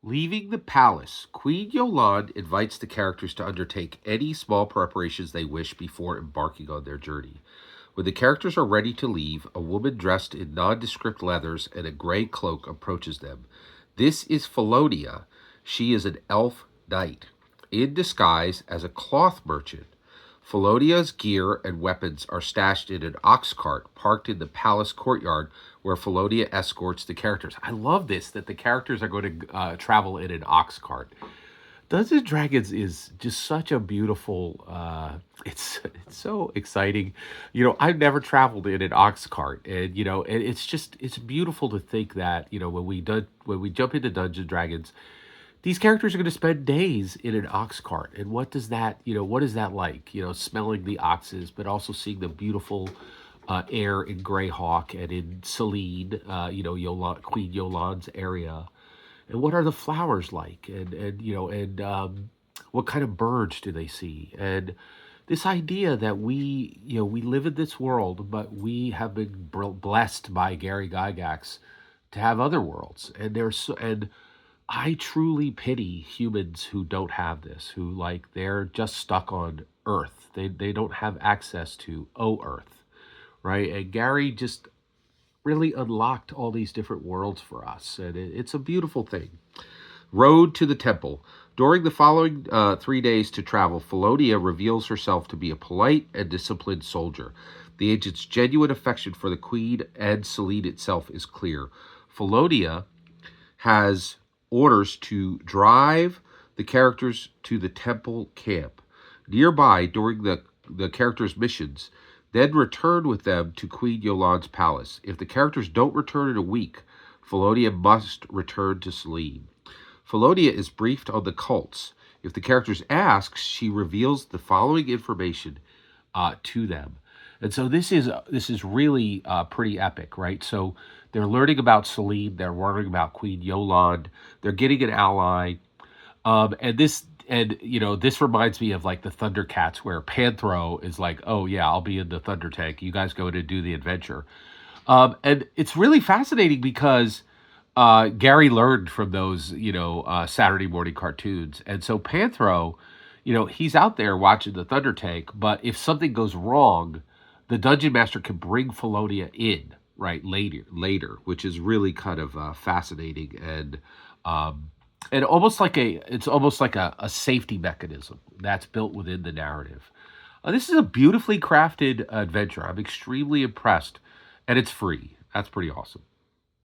Leaving the palace, Queen Yolande invites the characters to undertake any small preparations they wish before embarking on their journey. When the characters are ready to leave, a woman dressed in nondescript leathers and a gray cloak approaches them. This is Felonia. She is an elf knight, in disguise as a cloth merchant. Felonia's gear and weapons are stashed in an ox cart parked in the palace courtyard where Felonia escorts the characters. I love this, that the characters are going to travel in an ox cart. Dungeons and Dragons is just such a beautiful. It's so exciting. I've never traveled in an ox cart, and it's beautiful to think that when we jump into Dungeons and Dragons, these characters are going to spend days in an ox cart, and what is that like? Smelling the oxes, but also seeing the beautiful air in Greyhawk and in Celine, Queen Yolande's area. And what are the flowers like? And what kind of birds do they see? And this idea that we live in this world, but we have been blessed by Gary Gygax to have other worlds. And I truly pity humans who don't have this, who they're just stuck on Earth. They don't have access to Earth, right? And Gary just really unlocked all these different worlds for us, and it's a beautiful thing. Road to the temple. During the following 3 days to travel, Felonia reveals herself to be a polite and disciplined soldier. The agent's genuine affection for the queen and Celine itself is clear. Felonia has orders to drive the characters to the temple camp. Nearby, during the characters' missions, then return with them to Queen Yolande's palace. If the characters don't return in a week, Felonia must return to Celine. Felonia is briefed on the cults. If the characters ask, she reveals the following information to them. And so this is really pretty epic, right? So they're learning about Celine, they're learning about Queen Yolande, they're getting an ally, this reminds me of like the Thundercats, where Panthro is like, "Oh yeah, I'll be in the Thunder Tank. You guys go to do the adventure." And it's really fascinating because Gary learned from those, Saturday morning cartoons, and so Panthro, he's out there watching the Thunder Tank. But if something goes wrong, the Dungeon Master can bring Felonia in right later, which is really kind of fascinating and almost like a safety mechanism that's built within the narrative. This is a beautifully crafted adventure. I'm extremely impressed, and it's free. That's pretty awesome.